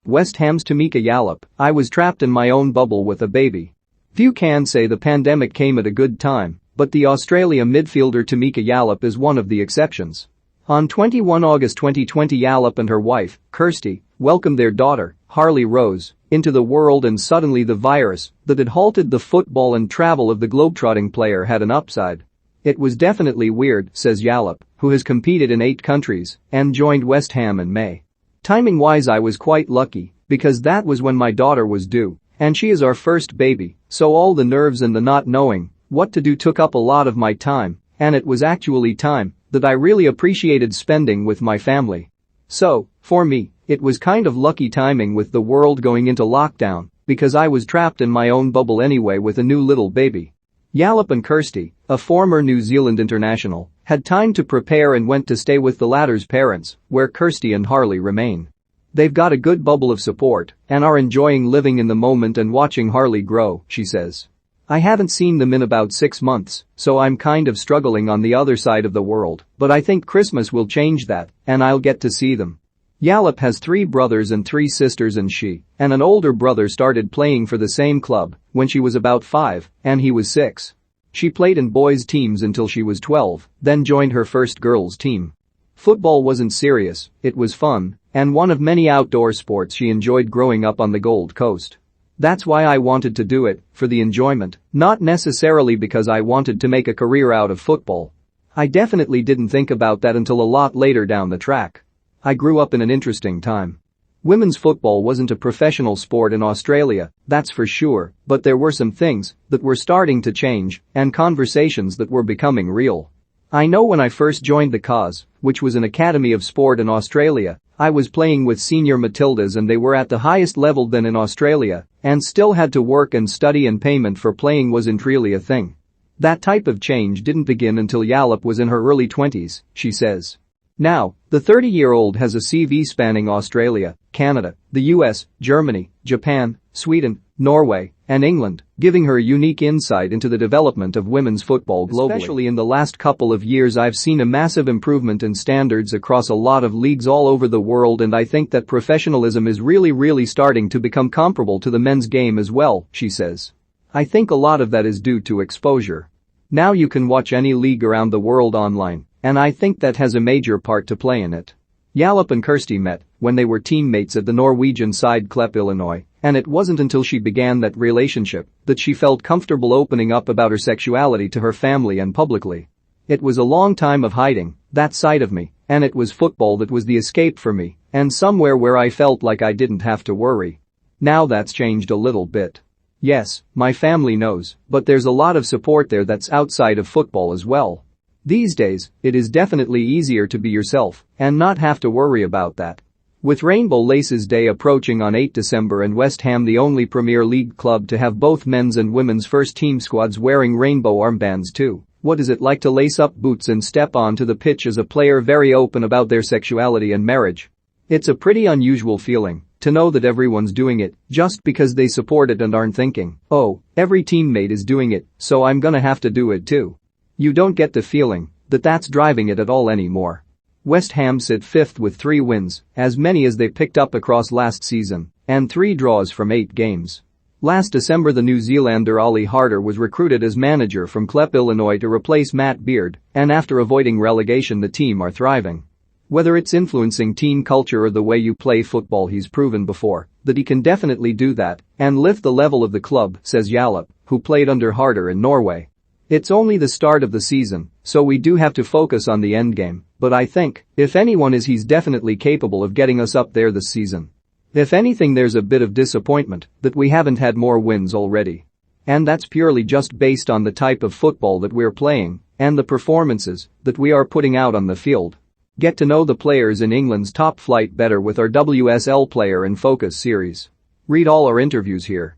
West Ham's Tameka Yallop, I was trapped in my own bubble with a baby. Few can say the pandemic came at a good time, but the Australia midfielder Tameka Yallop is one of the exceptions. On 21 August 2020, Yallop and her wife, Kirsty, welcomed their daughter, Harley Rose, into the world, and suddenly the virus that had halted the football and travel of the globetrotting player had an upside. It was definitely weird, says Yallop, who has competed in 8 countries and joined West Ham in May. Timing-wise, I was quite lucky because that was when my daughter was due, and she is our first baby, so all the nerves and the not knowing what to do took up a lot of my time, and it was actually time that I really appreciated spending with my family. So, for me, it was kind of lucky timing with the world going into lockdown because I was trapped in my own bubble anyway with a new little baby. Yallop and Kirsty, a former New Zealand international, had time to prepare and went to stay with the latter's parents, where Kirsty and Harley remain. They've got a good bubble of support and are enjoying living in the moment and watching Harley grow, she says. I haven't seen them in about 6 months, so I'm kind of struggling on the other side of the world, but I think Christmas will change that and I'll get to see them. Yallop has 3 brothers and 3 sisters, and she and an older brother started playing for the same club when she was about 5 and he was 6. She played in boys' teams until she was 12, then joined her first girls' team. Football wasn't serious, it was fun, and one of many outdoor sports she enjoyed growing up on the Gold Coast. That's why I wanted to do it, for the enjoyment, not necessarily because I wanted to make a career out of football. I definitely didn't think about that until a lot later down the track. I grew up in an interesting time. Women's football wasn't a professional sport in Australia, that's for sure, but there were some things that were starting to change and conversations that were becoming real. I know when I first joined the cause, which was an academy of sport in Australia, I was playing with senior Matildas and they were at the highest level then in Australia and still had to work and study, and payment for playing wasn't really a thing. That type of change didn't begin until Yallop was in her early 20s, she says. Now, the 30-year-old has a CV spanning Australia, Canada, the US, Germany, Japan, Sweden, Norway, and England, giving her a unique insight into the development of women's football globally. Especially in the last couple of years, I've seen a massive improvement in standards across a lot of leagues all over the world, and I think that professionalism is really starting to become comparable to the men's game as well, she says. I think a lot of that is due to exposure. Now you can watch any league around the world online, and I think that has a major part to play in it. Yallop and Kirsty met when they were teammates at the Norwegian side Klepp, Illinois, and it wasn't until she began that relationship that she felt comfortable opening up about her sexuality to her family and publicly. It was a long time of hiding that side of me, and it was football that was the escape for me, and somewhere where I felt like I didn't have to worry. Now that's changed a little bit. Yes, my family knows, but there's a lot of support there that's outside of football as well. These days, it is definitely easier to be yourself and not have to worry about that. With Rainbow Laces Day approaching on 8 December and West Ham the only Premier League club to have both men's and women's first team squads wearing rainbow armbands too, what is it like to lace up boots and step onto the pitch as a player very open about their sexuality and marriage? It's a pretty unusual feeling to know that everyone's doing it just because they support it and aren't thinking, oh, every teammate is doing it, so I'm gonna have to do it too. You don't get the feeling that that's driving it at all anymore. West Ham sit 5th with 3 wins, as many as they picked up across last season, and 3 draws from 8 games. Last December, the New Zealander Ollie Harder was recruited as manager from Klepp, Illinois to replace Matt Beard, and after avoiding relegation the team are thriving. Whether it's influencing team culture or the way you play football, he's proven before that he can definitely do that and lift the level of the club, says Yallop, who played under Harder in Norway. It's only the start of the season, so we do have to focus on the end game, but I think, if anyone is, he's definitely capable of getting us up there this season. If anything, there's a bit of disappointment that we haven't had more wins already. And that's purely just based on the type of football that we're playing and the performances that we are putting out on the field. Get to know the players in England's top flight better with our WSL Player in Focus series. Read all our interviews here.